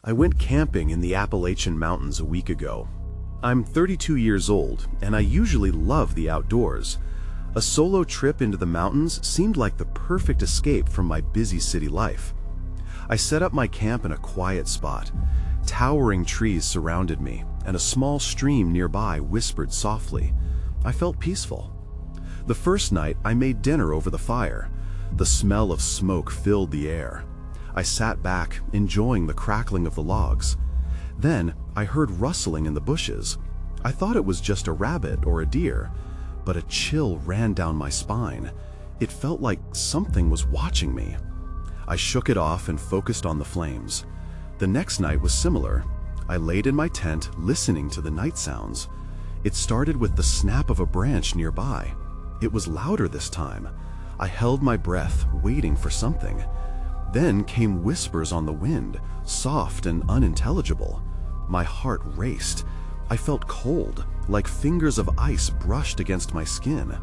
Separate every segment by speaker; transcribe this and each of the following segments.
Speaker 1: I went camping in the Appalachian Mountains a week ago. I'm 32 years old, and I usually love the outdoors. A solo trip into the mountains seemed like the perfect escape from my busy city life. I set up my camp in a quiet spot. Towering trees surrounded me, and a small stream nearby whispered softly. I felt peaceful. The first night, I made dinner over the fire. The smell of smoke filled the air. I sat back, enjoying the crackling of the logs. Then, I heard rustling in the bushes. I thought it was just a rabbit or a deer, but a chill ran down my spine. It felt like something was watching me. I shook it off and focused on the flames. The next night was similar. I laid in my tent, listening to the night sounds. It started with the snap of a branch nearby. It was louder this time. I held my breath, waiting for something. Then came whispers on the wind, soft and unintelligible. My heart raced. I felt cold, like fingers of ice brushed against my skin.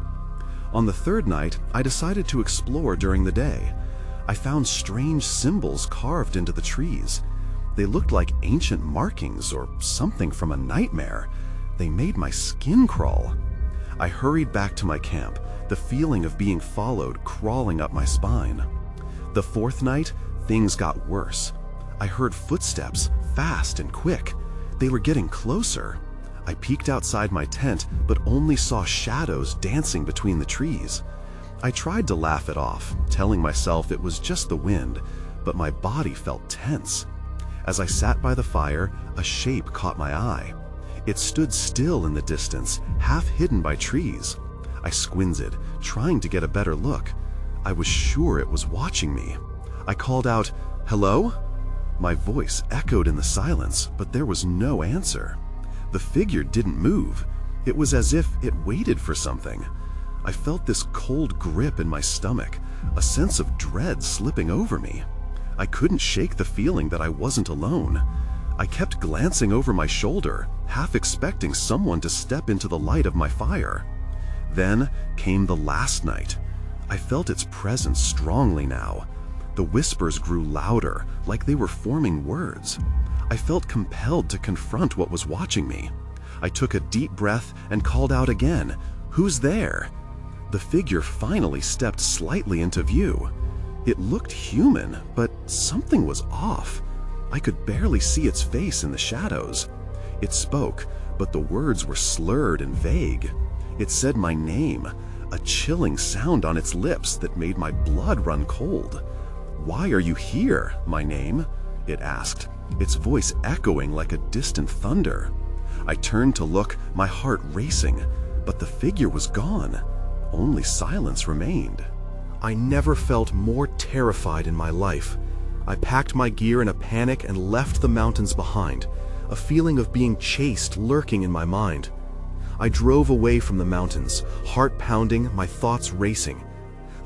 Speaker 1: On the third night, I decided to explore during the day. I found strange symbols carved into the trees. They looked like ancient markings or something from a nightmare. They made my skin crawl. I hurried back to my camp, the feeling of being followed crawling up my spine. The fourth night, things got worse. I heard footsteps, fast and quick. They were getting closer. I peeked outside my tent, but only saw shadows dancing between the trees. I tried to laugh it off, telling myself it was just the wind, but my body felt tense. As I sat by the fire, a shape caught my eye. It stood still in the distance, half hidden by trees. I squinted, trying to get a better look. I was sure it was watching me. I called out, "Hello?" My voice echoed in the silence, but there was no answer. The figure didn't move. It was as if it waited for something. I felt this cold grip in my stomach, a sense of dread slipping over me. I couldn't shake the feeling that I wasn't alone. I kept glancing over my shoulder, half expecting someone to step into the light of my fire. Then came the last night. I felt its presence strongly now. The whispers grew louder, like they were forming words. I felt compelled to confront what was watching me. I took a deep breath and called out again, "Who's there?" The figure finally stepped slightly into view. It looked human, but something was off. I could barely see its face in the shadows. It spoke, but the words were slurred and vague. It said my name, a chilling sound on its lips that made my blood run cold. "Why are you here, my name?" it asked, its voice echoing like a distant thunder. I turned to look, my heart racing, but the figure was gone. Only silence remained. I never felt more terrified in my life. I packed my gear in a panic and left the mountains behind, a feeling of being chased lurking in my mind. I drove away from the mountains, heart pounding, my thoughts racing.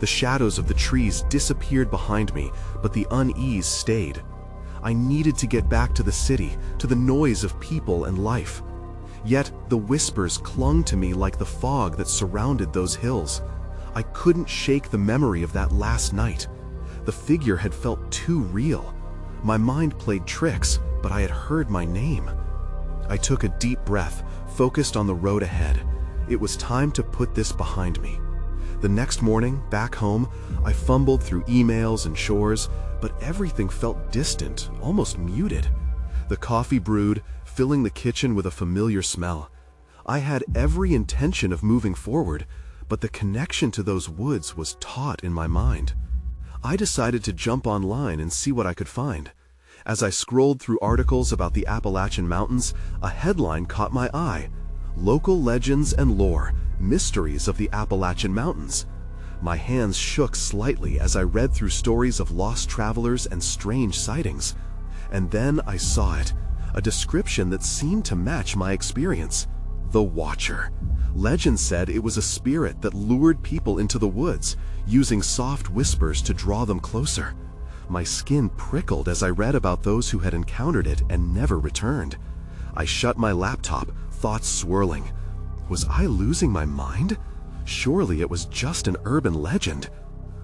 Speaker 1: The shadows of the trees disappeared behind me, but the unease stayed. I needed to get back to the city, to the noise of people and life. Yet the whispers clung to me like the fog that surrounded those hills. I couldn't shake the memory of that last night. The figure had felt too real. My mind played tricks, but I had heard my name. I took a deep breath, focused on the road ahead. It was time to put this behind me. The next morning, back home, I fumbled through emails and chores, but everything felt distant, almost muted. The coffee brewed, filling the kitchen with a familiar smell. I had every intention of moving forward, but the connection to those woods was taut in my mind. I decided to jump online and see what I could find. As I scrolled through articles about the Appalachian Mountains, a headline caught my eye: "Local Legends and Lore, Mysteries of the Appalachian Mountains." My hands shook slightly as I read through stories of lost travelers and strange sightings. And then I saw it, a description that seemed to match my experience. The Watcher. Legend said it was a spirit that lured people into the woods, using soft whispers to draw them closer. My skin prickled as I read about those who had encountered it and never returned. I shut my laptop, thoughts swirling. Was I losing my mind? Surely it was just an urban legend.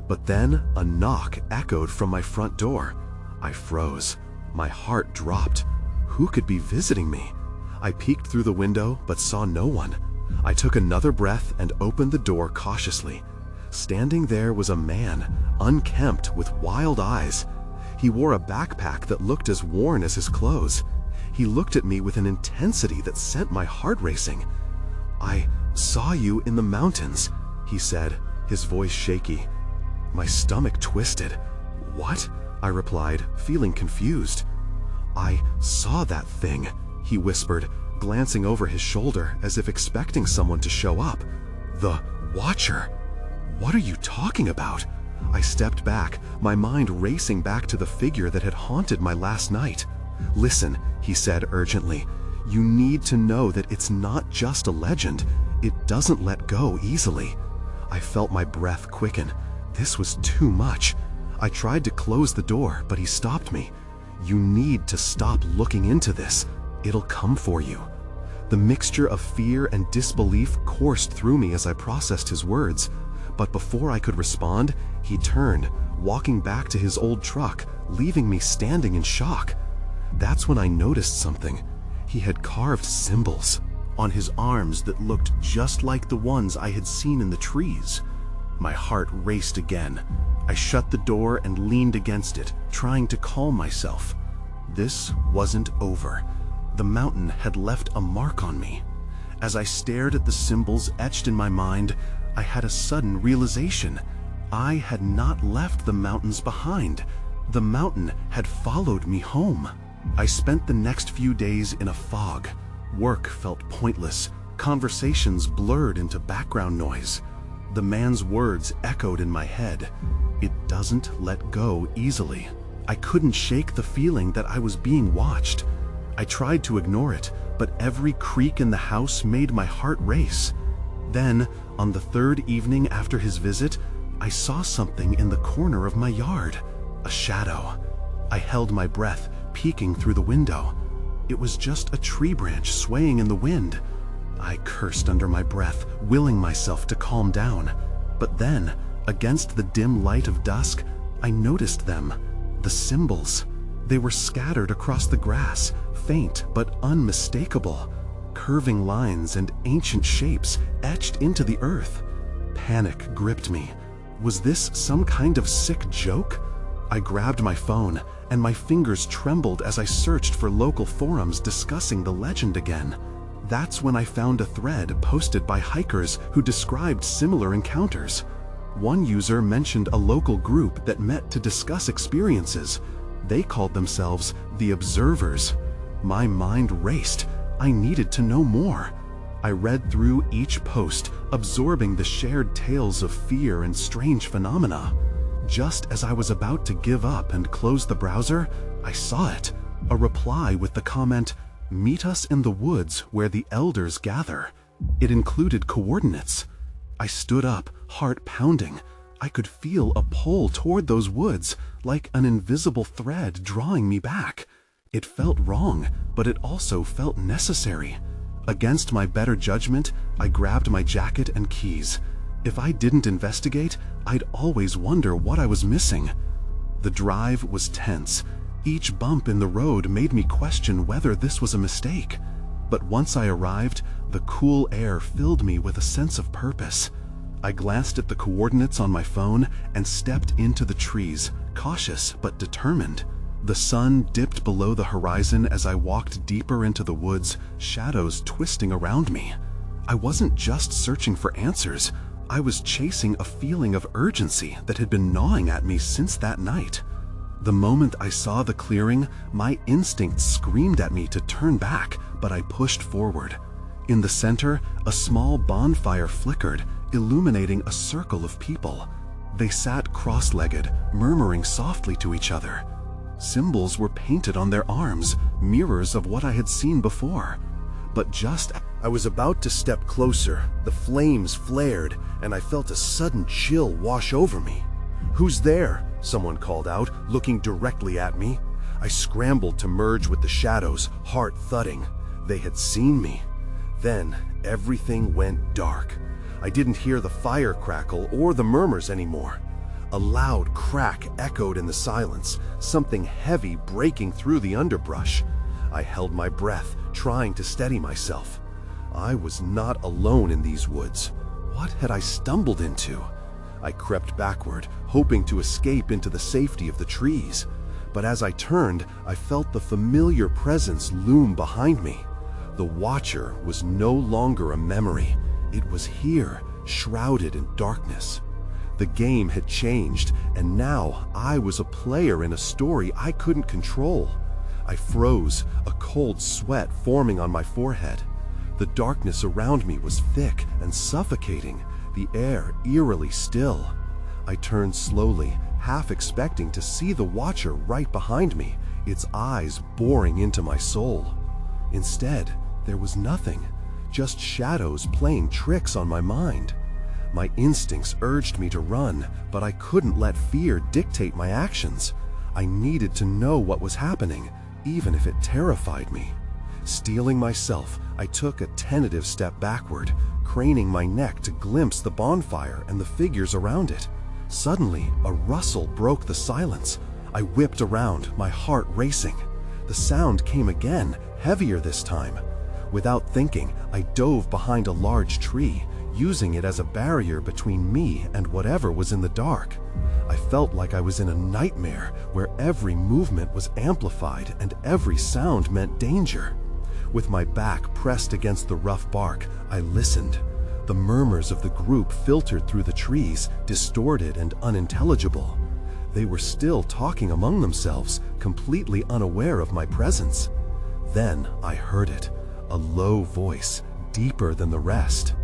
Speaker 1: But then a knock echoed from my front door. I froze. My heart dropped. Who could be visiting me? I peeked through the window but saw no one. I took another breath and opened the door cautiously. Standing there was a man, unkempt with wild eyes. He wore a backpack that looked as worn as his clothes. He looked at me with an intensity that sent my heart racing. "I saw you in the mountains," he said, his voice shaky. My stomach twisted. "What?" I replied, feeling confused. "I saw that thing," he whispered, glancing over his shoulder as if expecting someone to show up. "The Watcher." "What are you talking about?" I stepped back, my mind racing back to the figure that had haunted my last night. "Listen," he said urgently, "you need to know that it's not just a legend. It doesn't let go easily." I felt my breath quicken. This was too much. I tried to close the door, but he stopped me. "You need to stop looking into this. It'll come for you." The mixture of fear and disbelief coursed through me as I processed his words. But before I could respond, he turned, walking back to his old truck, leaving me standing in shock. That's when I noticed something. He had carved symbols on his arms that looked just like the ones I had seen in the trees. My heart raced again. I shut the door and leaned against it, trying to calm myself. This wasn't over. The mountain had left a mark on me. As I stared at the symbols etched in my mind, I had a sudden realization. I had not left the mountains behind. The mountain had followed me home. I spent the next few days in a fog. Work felt pointless. Conversations blurred into background noise. The man's words echoed in my head. It doesn't let go easily. I couldn't shake the feeling that I was being watched. I tried to ignore it, but every creak in the house made my heart race. Then, on the third evening after his visit, I saw something in the corner of my yard. A shadow. I held my breath, peeking through the window. It was just a tree branch swaying in the wind. I cursed under my breath, willing myself to calm down. But then, against the dim light of dusk, I noticed them. The symbols. They were scattered across the grass, faint but unmistakable. Curving lines and ancient shapes etched into the earth. Panic gripped me. Was this some kind of sick joke? I grabbed my phone, and my fingers trembled as I searched for local forums discussing the legend again. That's when I found a thread posted by hikers who described similar encounters. One user mentioned a local group that met to discuss experiences. They called themselves the Observers. My mind raced. I needed to know more. I read through each post, absorbing the shared tales of fear and strange phenomena. Just as I was about to give up and close the browser, I saw it. A reply with the comment, "Meet us in the woods where the elders gather." It included coordinates. I stood up, heart pounding. I could feel a pull toward those woods, like an invisible thread drawing me back. It felt wrong, but it also felt necessary. Against my better judgment, I grabbed my jacket and keys. If I didn't investigate, I'd always wonder what I was missing. The drive was tense. Each bump in the road made me question whether this was a mistake. But once I arrived, the cool air filled me with a sense of purpose. I glanced at the coordinates on my phone and stepped into the trees, cautious but determined. The sun dipped below the horizon as I walked deeper into the woods, shadows twisting around me. I wasn't just searching for answers. I was chasing a feeling of urgency that had been gnawing at me since that night. The moment I saw the clearing, my instinct screamed at me to turn back, but I pushed forward. In the center, a small bonfire flickered, illuminating a circle of people. They sat cross-legged, murmuring softly to each other. Symbols were painted on their arms, mirrors of what I had seen before. But just as I was about to step closer, the flames flared, and I felt a sudden chill wash over me. "Who's there?" someone called out, looking directly at me. I scrambled to merge with the shadows, heart thudding. They had seen me. Then everything went dark. I didn't hear the fire crackle or the murmurs anymore. A loud crack echoed in the silence, something heavy breaking through the underbrush. I held my breath, trying to steady myself. I was not alone in these woods. What had I stumbled into? I crept backward, hoping to escape into the safety of the trees. But as I turned, I felt the familiar presence loom behind me. The Watcher was no longer a memory. It was here, shrouded in darkness. The game had changed, and now I was a player in a story I couldn't control. I froze, a cold sweat forming on my forehead. The darkness around me was thick and suffocating, the air eerily still. I turned slowly, half expecting to see the Watcher right behind me, its eyes boring into my soul. Instead, there was nothing, just shadows playing tricks on my mind. My instincts urged me to run, but I couldn't let fear dictate my actions. I needed to know what was happening, even if it terrified me. Steeling myself, I took a tentative step backward, craning my neck to glimpse the bonfire and the figures around it. Suddenly, a rustle broke the silence. I whipped around, my heart racing. The sound came again, heavier this time. Without thinking, I dove behind a large tree, using it as a barrier between me and whatever was in the dark. I felt like I was in a nightmare where every movement was amplified and every sound meant danger. With my back pressed against the rough bark, I listened. The murmurs of the group filtered through the trees, distorted and unintelligible. They were still talking among themselves, completely unaware of my presence. Then I heard it, a low voice, deeper than the rest.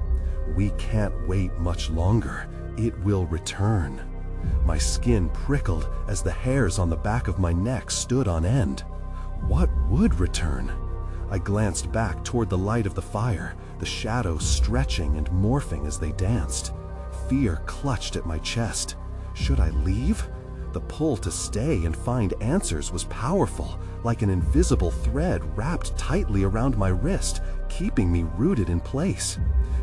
Speaker 1: "We can't wait much longer. It will return." My skin prickled as the hairs on the back of my neck stood on end. What would return? I glanced back toward the light of the fire, the shadows stretching and morphing as they danced. Fear clutched at my chest. Should I leave? The pull to stay and find answers was powerful, like an invisible thread wrapped tightly around my wrist, keeping me rooted in place.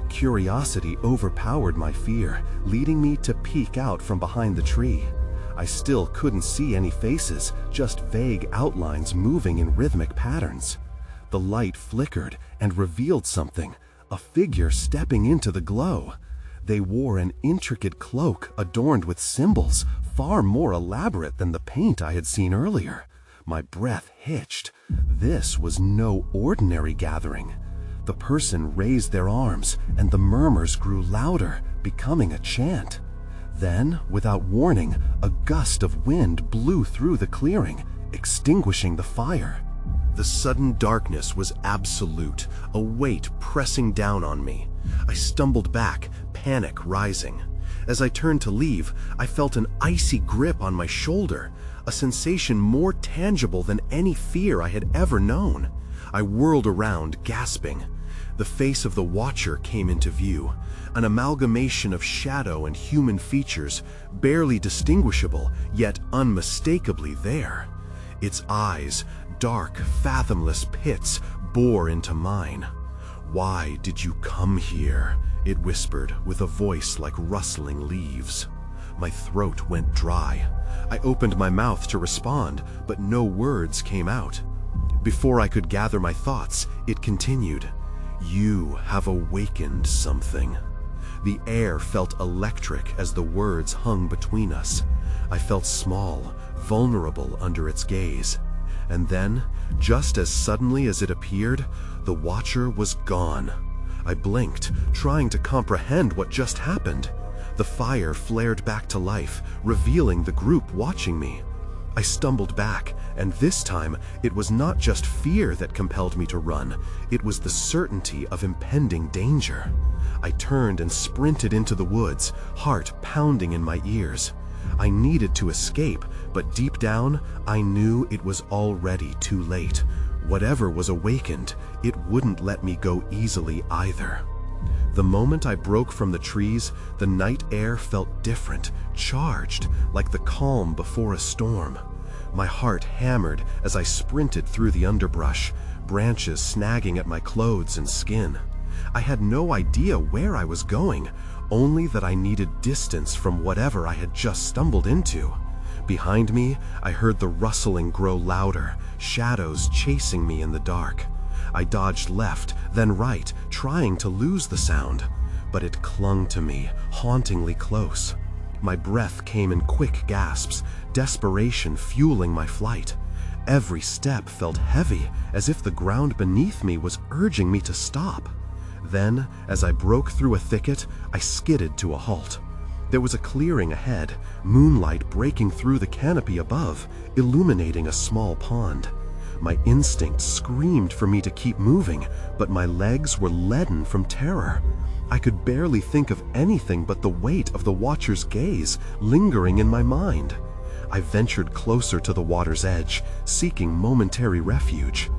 Speaker 1: Curiosity overpowered my fear, leading me to peek out from behind the tree. I still couldn't see any faces, just vague outlines moving in rhythmic patterns. The light flickered and revealed something, a figure stepping into the glow. They wore an intricate cloak adorned with symbols, far more elaborate than the paint I had seen earlier. My breath hitched. This was no ordinary gathering. The person raised their arms, and the murmurs grew louder, becoming a chant. Then, without warning, a gust of wind blew through the clearing, extinguishing the fire. The sudden darkness was absolute, a weight pressing down on me. I stumbled back, panic rising. As I turned to leave, I felt an icy grip on my shoulder, a sensation more tangible than any fear I had ever known. I whirled around, gasping. The face of the Watcher came into view, an amalgamation of shadow and human features, barely distinguishable, yet unmistakably there. Its eyes, dark, fathomless pits, bore into mine. "Why did you come here?" it whispered with a voice like rustling leaves. My throat went dry. I opened my mouth to respond, but no words came out. Before I could gather my thoughts, it continued. "You have awakened something." The air felt electric as the words hung between us. I felt small, vulnerable under its gaze. And then, just as suddenly as it appeared, the Watcher was gone. I blinked, trying to comprehend what just happened. The fire flared back to life, revealing the group watching me. I stumbled back, and this time it was not just fear that compelled me to run, it was the certainty of impending danger. I turned and sprinted into the woods, heart pounding in my ears. I needed to escape, but deep down, I knew it was already too late. Whatever was awakened, it wouldn't let me go easily either. The moment I broke from the trees, the night air felt different, charged, like the calm before a storm. My heart hammered as I sprinted through the underbrush, branches snagging at my clothes and skin. I had no idea where I was going. only that I needed distance from whatever I had just stumbled into. Behind me, I heard the rustling grow louder, shadows chasing me in the dark. I dodged left, then right, trying to lose the sound, but it clung to me, hauntingly close. My breath came in quick gasps, desperation fueling my flight. Every step felt heavy, as if the ground beneath me was urging me to stop. Then, as I broke through a thicket, I skidded to a halt. There was a clearing ahead, moonlight breaking through the canopy above, illuminating a small pond. My instinct screamed for me to keep moving, but my legs were leaden from terror. I could barely think of anything but the weight of the watcher's gaze lingering in my mind. I ventured closer to the water's edge, seeking momentary refuge.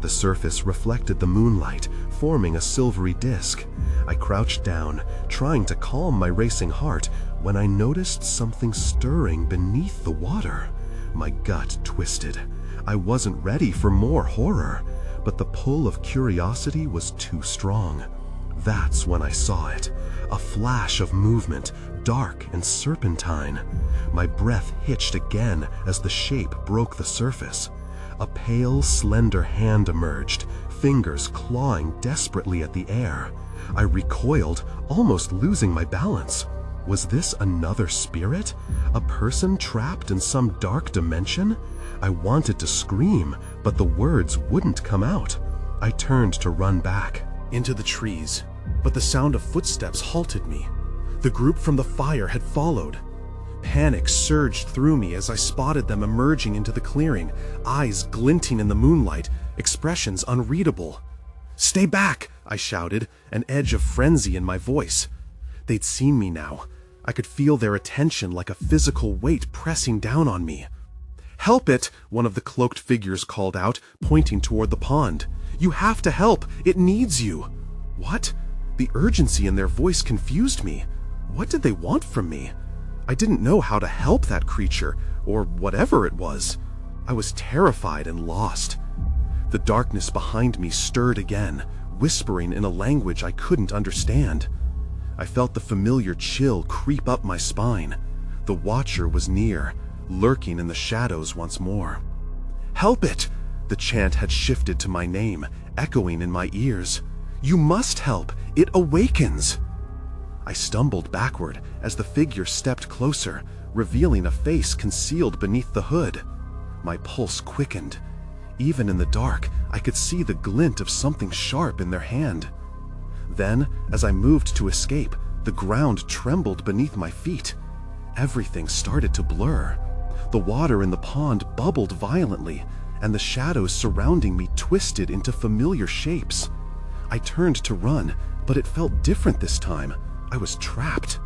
Speaker 1: The surface reflected the moonlight, forming a silvery disk. I crouched down, trying to calm my racing heart, when I noticed something stirring beneath the water. My gut twisted. I wasn't ready for more horror, but the pull of curiosity was too strong. That's when I saw it. A flash of movement, dark and serpentine. My breath hitched again as the shape broke the surface. A pale, slender hand emerged, fingers clawing desperately at the air. I recoiled, almost losing my balance. Was this another spirit? A person trapped in some dark dimension? I wanted to scream, but the words wouldn't come out. I turned to run back into the trees, but the sound of footsteps halted me. The group from the fire had followed. Panic surged through me as I spotted them emerging into the clearing, eyes glinting in the moonlight, expressions unreadable. "Stay back!" I shouted, an edge of frenzy in my voice. They'd seen me now. I could feel their attention like a physical weight pressing down on me. "Help it!" one of the cloaked figures called out, pointing toward the pond. "You have to help! It needs you!" What? The urgency in their voice confused me. What did they want from me? I didn't know how to help that creature, or whatever it was. I was terrified and lost. The darkness behind me stirred again, whispering in a language I couldn't understand. I felt the familiar chill creep up my spine. The watcher was near, lurking in the shadows once more. "Help it!" The chant had shifted to my name, echoing in my ears. "You must help! It awakens!" I stumbled backward as the figure stepped closer, revealing a face concealed beneath the hood. My pulse quickened. Even in the dark, I could see the glint of something sharp in their hand. Then, as I moved to escape, the ground trembled beneath my feet. Everything started to blur. The water in the pond bubbled violently, and the shadows surrounding me twisted into familiar shapes. I turned to run, but it felt different this time. I was trapped.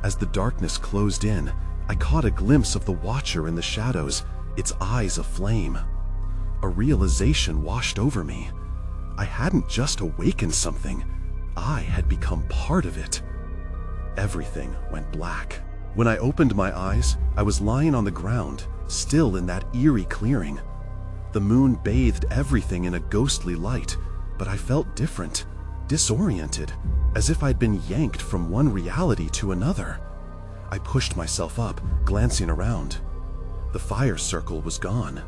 Speaker 1: As the darkness closed in, I caught a glimpse of the watcher in the shadows, its eyes aflame. A realization washed over me. I hadn't just awakened something. I had become part of it. Everything went black. When I opened my eyes, I was lying on the ground, still in that eerie clearing. The moon bathed everything in a ghostly light, but I felt different, disoriented, as if I'd been yanked from one reality to another. I pushed myself up, glancing around. The fire circle was gone.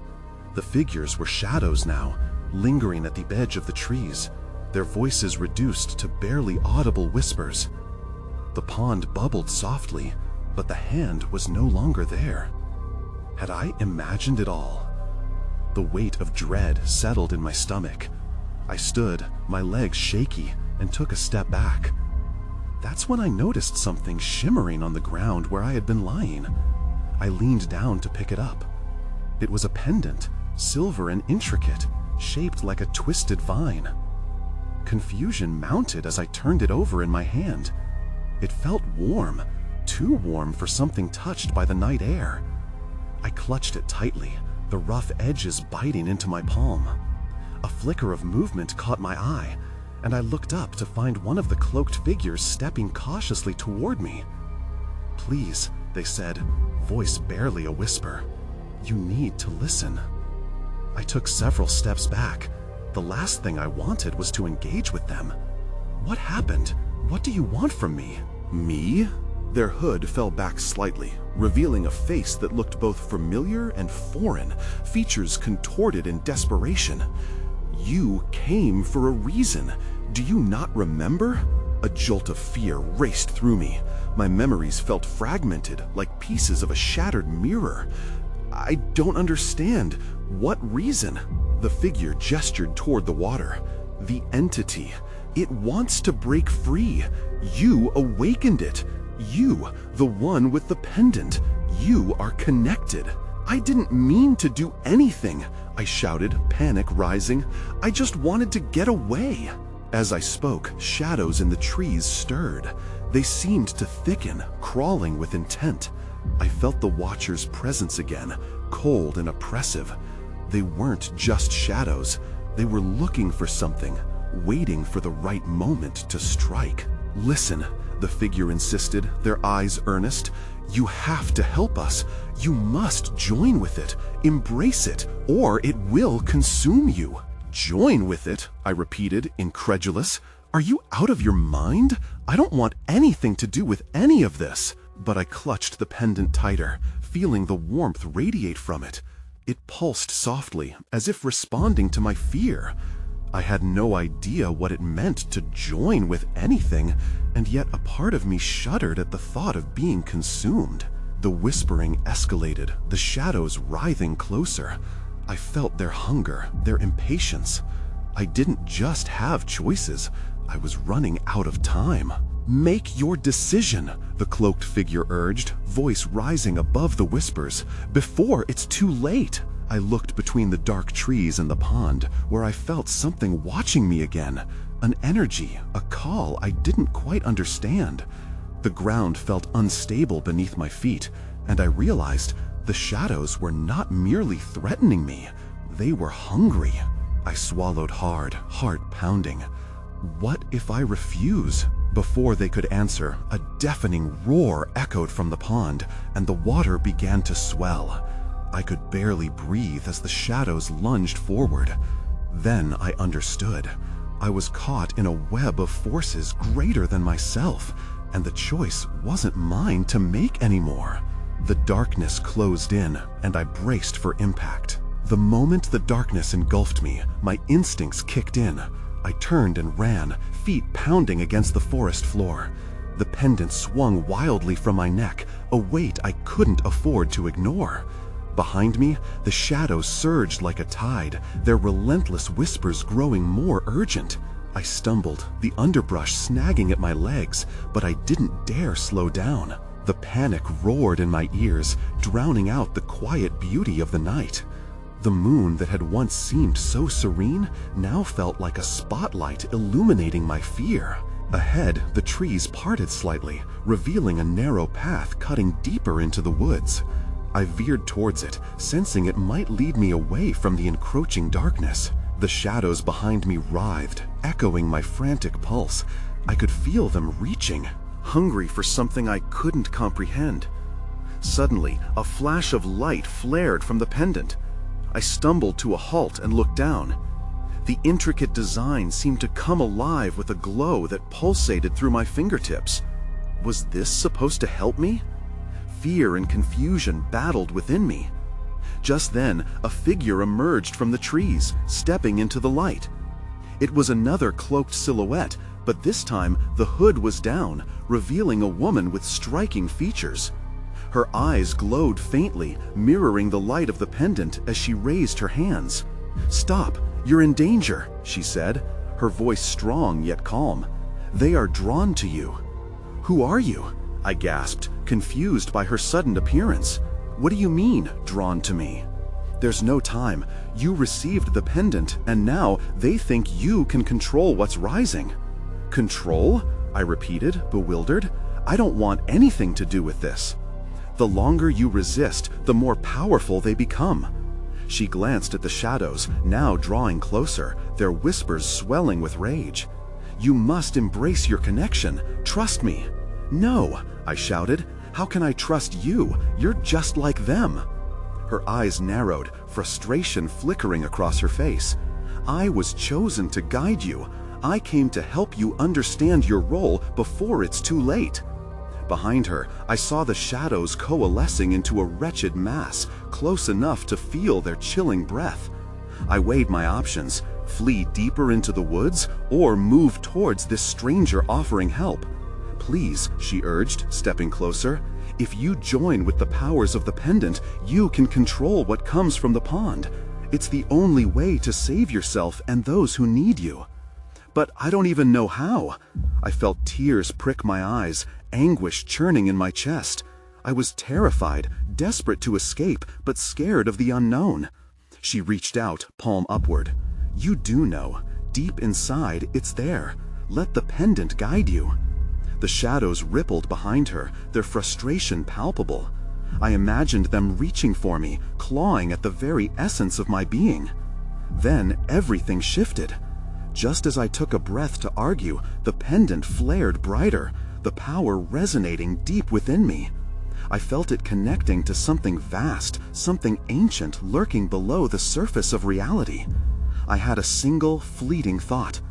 Speaker 1: The figures were shadows now, lingering at the edge of the trees, their voices reduced to barely audible whispers. The pond bubbled softly, but the hand was no longer there. Had I imagined it all? The weight of dread settled in my stomach. I stood, my legs shaky, and took a step back. That's when I noticed something shimmering on the ground where I had been lying. I leaned down to pick it up. It was a pendant, silver and intricate, shaped like a twisted vine. Confusion mounted as I turned it over in my hand. It felt warm, too warm for something touched by the night air. I clutched it tightly, the rough edges biting into my palm. A flicker of movement caught my eye, and I looked up to find one of the cloaked figures stepping cautiously toward me. "Please," they said, voice barely a whisper. "You need to listen." I took several steps back. The last thing I wanted was to engage with them. "What happened? What do you want from me?" Me? Their hood fell back slightly, revealing a face that looked both familiar and foreign, features contorted in desperation. You came for a reason. Do you not remember? A jolt of fear raced through me. My memories felt fragmented, like pieces of a shattered mirror. I don't understand. What reason? The figure gestured toward the water. The entity. It wants to break free. You awakened it. You, the one with the pendant. You are connected. I didn't mean to do anything, I shouted, panic rising. I just wanted to get away. As I spoke, shadows in the trees stirred. They seemed to thicken, crawling with intent. I felt the Watcher's presence again, cold and oppressive. They weren't just shadows. They were looking for something, waiting for the right moment to strike. Listen, the figure insisted, their eyes earnest. You have to help us. You must join with it, embrace it, or it will consume you. Join with it, I repeated, incredulous. Are you out of your mind? I don't want anything to do with any of this. But I clutched the pendant tighter, feeling the warmth radiate from it. It pulsed softly, as if responding to my fear. I had no idea what it meant to join with anything, and yet a part of me shuddered at the thought of being consumed. The whispering escalated, the shadows writhing closer. I felt their hunger, their impatience. I didn't just have choices. I was running out of time. Make your decision, the cloaked figure urged, voice rising above the whispers, before it's too late. I looked between the dark trees and the pond, where I felt something watching me again. An energy, a call I didn't quite understand. The ground felt unstable beneath my feet, and I realized the shadows were not merely threatening me. They were hungry. I swallowed hard, heart pounding. What if I refuse? Before they could answer, a deafening roar echoed from the pond, and the water began to swell. I could barely breathe as the shadows lunged forward. Then I understood. I was caught in a web of forces greater than myself, and the choice wasn't mine to make anymore. The darkness closed in, and I braced for impact. The moment the darkness engulfed me, my instincts kicked in. I turned and ran, feet pounding against the forest floor. The pendant swung wildly from my neck, a weight I couldn't afford to ignore. Behind me, the shadows surged like a tide, their relentless whispers growing more urgent. I stumbled, the underbrush snagging at my legs, but I didn't dare slow down. The panic roared in my ears, drowning out the quiet beauty of the night. The moon that had once seemed so serene now felt like a spotlight illuminating my fear. Ahead, the trees parted slightly, revealing a narrow path cutting deeper into the woods. I veered towards it, sensing it might lead me away from the encroaching darkness. The shadows behind me writhed, echoing my frantic pulse. I could feel them reaching, hungry for something I couldn't comprehend. Suddenly, a flash of light flared from the pendant. I stumbled to a halt and looked down. The intricate design seemed to come alive with a glow that pulsated through my fingertips. Was this supposed to help me? Fear and confusion battled within me. Just then, a figure emerged from the trees, stepping into the light. It was another cloaked silhouette, but this time the hood was down, revealing a woman with striking features. Her eyes glowed faintly, mirroring the light of the pendant as she raised her hands. "Stop, you're in danger," she said, her voice strong yet calm. "They are drawn to you." "Who are you?" I gasped, confused by her sudden appearance. "What do you mean, drawn to me?" "There's no time. You received the pendant, and now they think you can control what's rising." "Control?" I repeated, bewildered. "I don't want anything to do with this." "The longer you resist, the more powerful they become." She glanced at the shadows, now drawing closer, their whispers swelling with rage. "You must embrace your connection. Trust me." "No," I shouted. "How can I trust you? You're just like them." Her eyes narrowed, frustration flickering across her face. "I was chosen to guide you. I came to help you understand your role before it's too late." Behind her, I saw the shadows coalescing into a wretched mass, close enough to feel their chilling breath. I weighed my options: flee deeper into the woods or move towards this stranger offering help. "Please," she urged, stepping closer. "If you join with the powers of the pendant, you can control what comes from the pond. It's the only way to save yourself and those who need you." "But I don't even know how." I felt tears prick my eyes, anguish churning in my chest. I was terrified, desperate to escape, but scared of the unknown. She reached out, palm upward. "You do know. Deep inside, it's there. Let the pendant guide you." The shadows rippled behind her, their frustration palpable. I imagined them reaching for me, clawing at the very essence of my being. Then everything shifted. Just as I took a breath to argue, the pendant flared brighter, the power resonating deep within me. I felt it connecting to something vast, something ancient lurking below the surface of reality. I had a single, fleeting thought.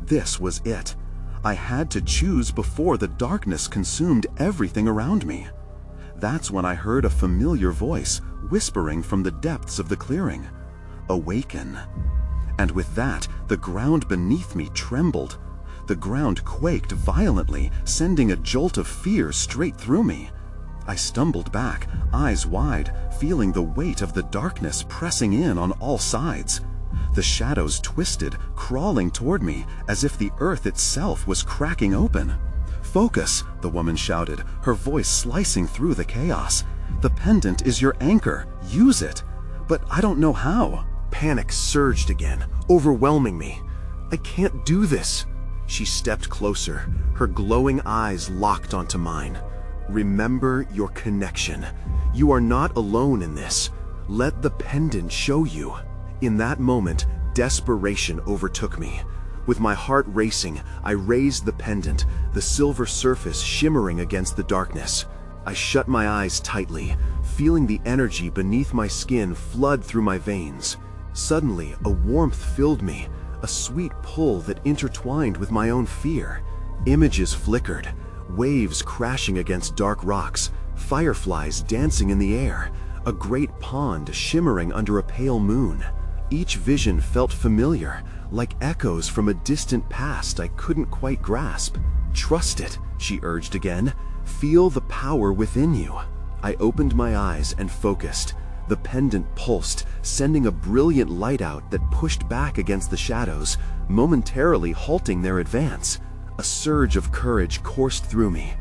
Speaker 1: This was it. I had to choose before the darkness consumed everything around me. That's when I heard a familiar voice whispering from the depths of the clearing. "Awaken." And with that, the ground beneath me trembled. The ground quaked violently, sending a jolt of fear straight through me. I stumbled back, eyes wide, feeling the weight of the darkness pressing in on all sides. The shadows twisted, crawling toward me, as if the earth itself was cracking open. "Focus," the woman shouted, her voice slicing through the chaos. "The pendant is your anchor. Use it." "But I don't know how."
Speaker 2: Panic surged again, overwhelming me. "I can't do this." She stepped closer, her glowing eyes locked onto mine. "Remember your connection. You are not alone in this. Let the pendant show you." In that moment, desperation overtook me. With my heart racing, I raised the pendant, the silver surface shimmering against the darkness. I shut my eyes tightly, feeling the energy beneath my skin flood through my veins. Suddenly, a warmth filled me, a sweet pull that intertwined with my own fear. Images flickered, waves crashing against dark rocks, fireflies dancing in the air, a great pond shimmering under a pale moon. Each vision felt familiar, like echoes from a distant past I couldn't quite grasp. "Trust it," she urged again. "Feel the power within you." I opened my eyes and focused. The pendant pulsed, sending a brilliant light out that pushed back against the shadows, momentarily halting their advance. A surge of courage coursed through me.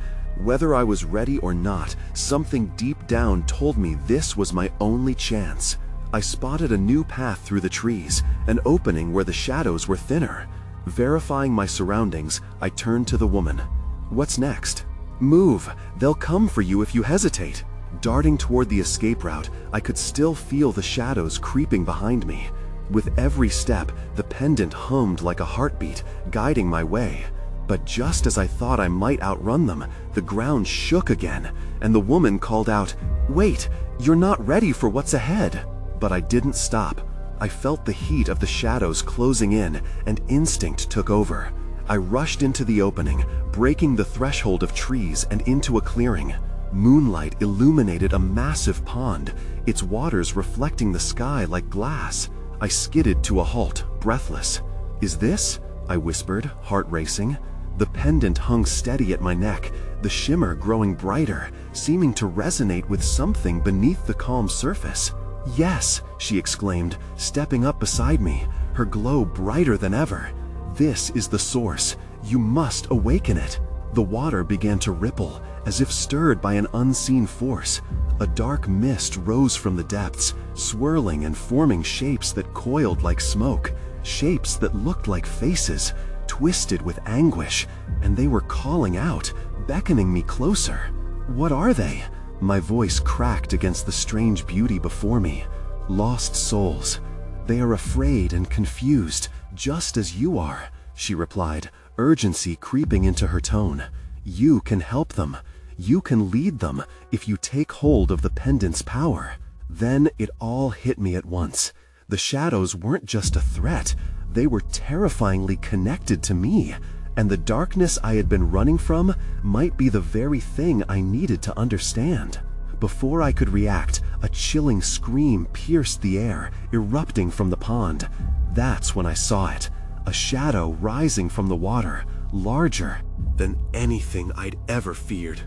Speaker 2: Whether I was ready or not, something deep down told me this was my only chance. I spotted a new path through the trees, an opening where the shadows were thinner. Verifying my surroundings, I turned to the woman. "What's next?" "Move. They'll come for you if you hesitate." Darting toward the escape route, I could still feel the shadows creeping behind me. With every step, the pendant hummed like a heartbeat, guiding my way. But just as I thought I might outrun them, the ground shook again, and the woman called out, "Wait, you're not ready for what's ahead." But I didn't stop. I felt the heat of the shadows closing in, and instinct took over. I rushed into the opening, breaking the threshold of trees and into a clearing. Moonlight illuminated a massive pond, its waters reflecting the sky like glass. I skidded to a halt, breathless. "Is this?" I whispered, heart racing. The pendant hung steady at my neck, the shimmer growing brighter, seeming to resonate with something beneath the calm surface. "Yes," she exclaimed, stepping up beside me, her glow brighter than ever. "This is the source. You must awaken it." The water began to ripple, as if stirred by an unseen force. A dark mist rose from the depths, swirling and forming shapes that coiled like smoke, shapes that looked like faces, twisted with anguish, and they were calling out, beckoning me closer. "What are they?" My voice cracked against the strange beauty before me. "Lost souls. They are afraid and confused, just as you are," she replied, urgency creeping into her tone. "You can help them. You can lead them if you take hold of the pendant's power." Then it all hit me at once. The shadows weren't just a threat. They were terrifyingly connected to me.
Speaker 1: And the darkness I had been running from might be the very thing I needed to understand. Before I could react, a chilling scream pierced the air, erupting from the pond. That's when I saw it, a shadow rising from the water, larger
Speaker 2: than anything I'd ever feared.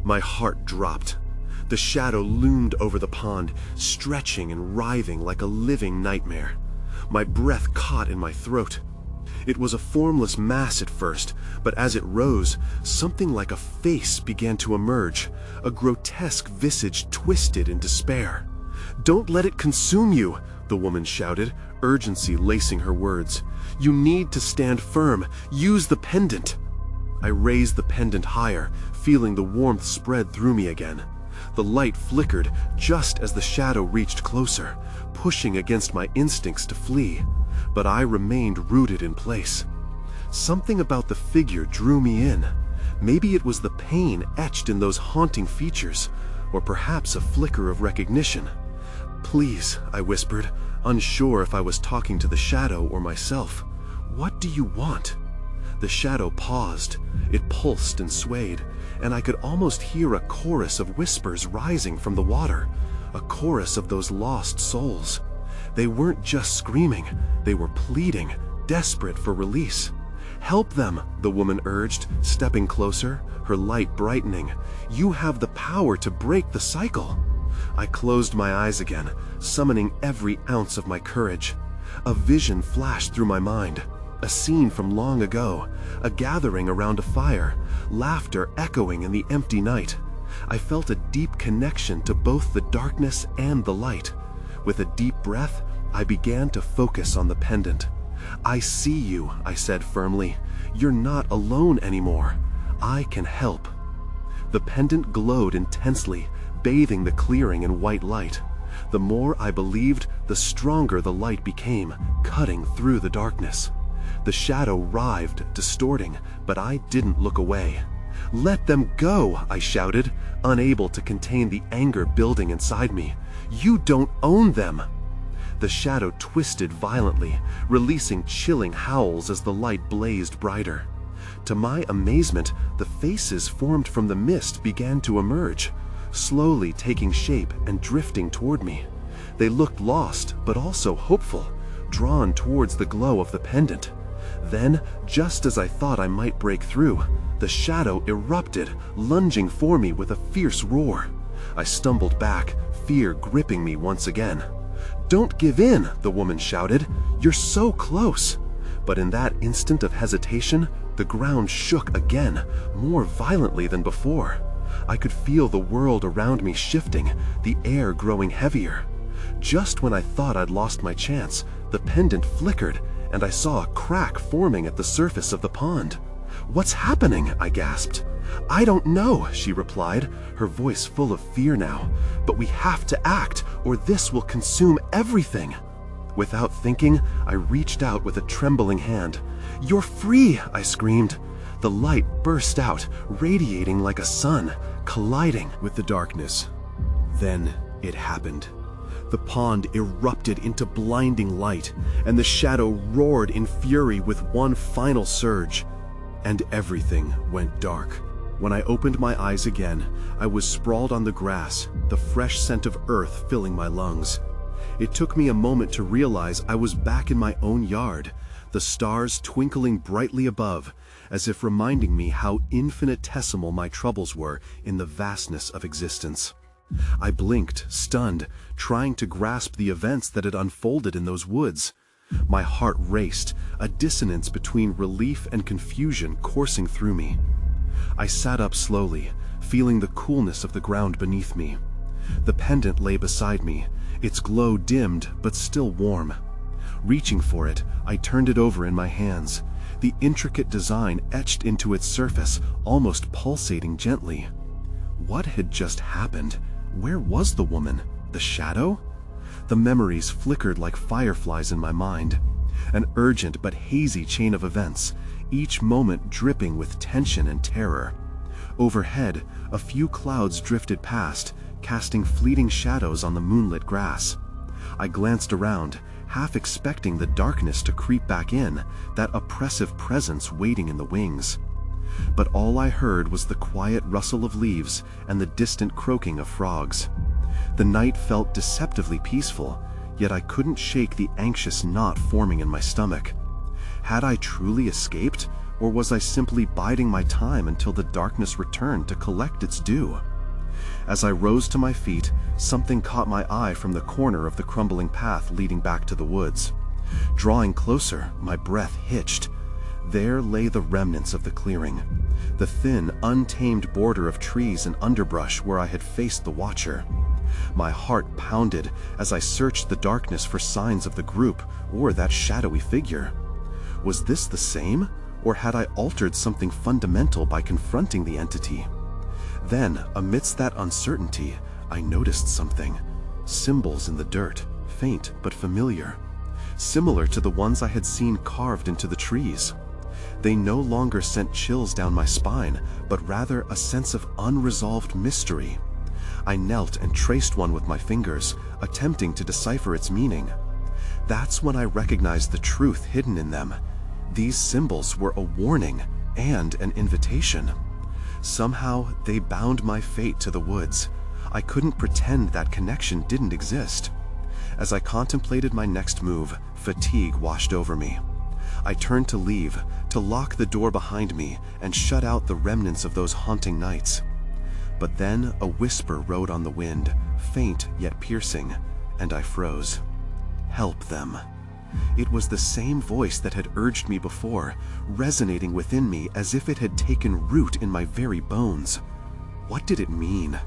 Speaker 2: My heart dropped. The shadow loomed over the pond, stretching and writhing like a living nightmare. My breath caught in my throat. It was a formless mass at first, but as it rose, something like a face began to emerge, a grotesque visage twisted in despair. "Don't let it consume you," the woman shouted, urgency lacing her words. "You need to stand firm. Use the pendant." I raised the pendant higher, feeling the warmth spread through me again. The light flickered just as the shadow reached closer, pushing against my instincts to flee. But I remained rooted in place. Something about the figure drew me in. Maybe it was the pain etched in those haunting features, or perhaps a flicker of recognition. "Please," I whispered, unsure if I was talking to the shadow or myself. "What do you want?" The shadow paused. It pulsed and swayed, and I could almost hear a chorus of whispers rising from the water, a chorus of those lost souls. They weren't just screaming, they were pleading, desperate for release. "Help them," the woman urged, stepping closer, her light brightening. "You have the power to break the cycle." I closed my eyes again, summoning every ounce of my courage. A vision flashed through my mind. A scene from long ago, a gathering around a fire, laughter echoing in the empty night. I felt a deep connection to both the darkness and the light. With a deep breath, I began to focus on the pendant. "I see you," I said firmly. "You're not alone anymore. I can help." The pendant glowed intensely, bathing the clearing in white light. The more I believed, the stronger the light became, cutting through the darkness. The shadow writhed, distorting, but I didn't look away. "Let them go," I shouted, unable to contain the anger building inside me. "You don't own them." The shadow twisted violently, releasing chilling howls as the light blazed brighter. To my amazement, the faces formed from the mist began to emerge, slowly taking shape and drifting toward me. They looked lost, but also hopeful, drawn towards the glow of the pendant. Then, just as I thought I might break through, the shadow erupted, lunging for me with a fierce roar. I stumbled back, fear gripping me once again. "Don't give in," the woman shouted. "You're so close." But in that instant of hesitation, the ground shook again, more violently than before. I could feel the world around me shifting, the air growing heavier. Just when I thought I'd lost my chance, the pendant flickered, and I saw a crack forming at the surface of the pond. "What's happening?" I gasped. "I don't know," she replied, her voice full of fear now. "But we have to act, or this will consume everything." Without thinking, I reached out with a trembling hand. "You're free!" I screamed. The light burst out, radiating like a sun, colliding with the darkness. Then it happened. The pond erupted into blinding light, and the shadow roared in fury with one final surge. And everything went dark. When I opened my eyes again, I was sprawled on the grass, the fresh scent of earth filling my lungs. It took me a moment to realize I was back in my own yard, the stars twinkling brightly above, as if reminding me how infinitesimal my troubles were in the vastness of existence. I blinked, stunned, trying to grasp the events that had unfolded in those woods. My heart raced, a dissonance between relief and confusion coursing through me. I sat up slowly, feeling the coolness of the ground beneath me. The pendant lay beside me, its glow dimmed but still warm. Reaching for it, I turned it over in my hands, the intricate design etched into its surface, almost pulsating gently. What had just happened? Where was the woman? The shadow? The memories flickered like fireflies in my mind. An urgent but hazy chain of events, each moment dripping with tension and terror. Overhead, a few clouds drifted past, casting fleeting shadows on the moonlit grass. I glanced around,
Speaker 1: half expecting the darkness to creep back in, that oppressive presence waiting in the wings. But all I heard was the quiet rustle of leaves and the distant croaking of frogs. The night felt deceptively peaceful, yet I couldn't shake the anxious knot forming in my stomach. Had I truly escaped, or was I simply biding my time until the darkness returned to collect its due? As I rose to my feet, something caught my eye from the corner of the crumbling path leading back to the woods. Drawing closer, my breath hitched. There lay the remnants of the clearing, the thin, untamed border of trees and underbrush where I had faced the watcher. My heart pounded as I searched the darkness for signs of the group or that shadowy figure. Was this the same, or had I altered something fundamental by confronting the entity? Then, amidst that uncertainty, I noticed something. Symbols in the dirt, faint but familiar, similar to the ones I had seen carved into the trees. They no longer sent chills down my spine, but rather a sense of unresolved mystery. I knelt and traced one with my fingers, attempting to decipher its meaning. That's when I recognized the truth hidden in them. These symbols were a warning and an invitation. Somehow, they bound my fate to the woods. I couldn't pretend that connection didn't exist. As I contemplated my next move, fatigue washed over me. I turned to leave, to lock the door behind me and shut out the remnants of those haunting nights. But then a whisper rode on the wind, faint yet piercing, and I froze. Help them. It was the same voice that had urged me before, resonating within me as if it had taken root in my very bones. What did it mean?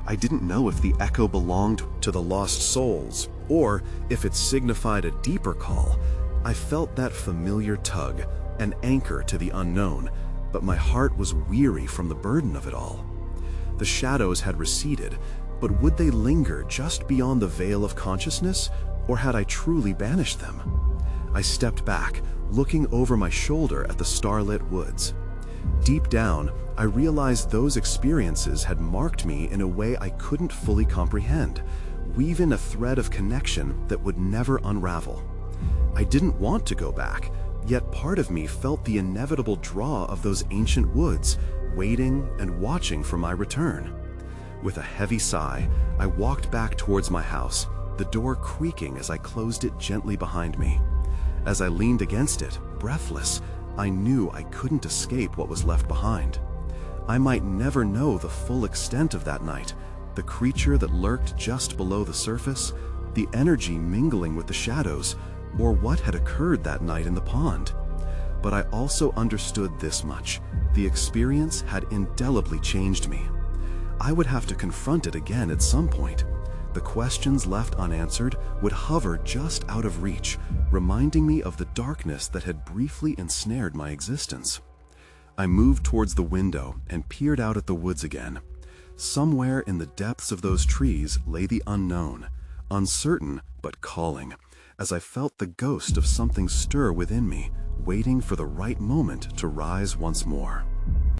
Speaker 1: I didn't know if the echo belonged to the lost souls, or if it signified a deeper call. I felt that familiar tug, an anchor to the unknown, but my heart was weary from the burden of it all. The shadows had receded, but would they linger just beyond the veil of consciousness, or had I truly banished them? I stepped back, looking over my shoulder at the starlit woods. Deep down, I realized those experiences had marked me in a way I couldn't fully comprehend, weaving a thread of connection that would never unravel. I didn't want to go back, yet part of me felt the inevitable draw of those ancient woods, waiting and watching for my return. With a heavy sigh, I walked back towards my house, the door creaking as I closed it gently behind me. As I leaned against it, breathless, I knew I couldn't escape what was left behind. I might never know the full extent of that night, the creature that lurked just below the surface, the energy mingling with the shadows, or what had occurred that night in the pond. But I also understood this much: the experience had indelibly changed me. I would have to confront it again at some point. The questions left unanswered would hover just out of reach, reminding me of the darkness that had briefly ensnared my existence. I moved towards the window and peered out at the woods again. Somewhere in the depths of those trees lay the unknown, uncertain but calling, as I felt the ghost of something stir within me, waiting for the right moment to rise once more.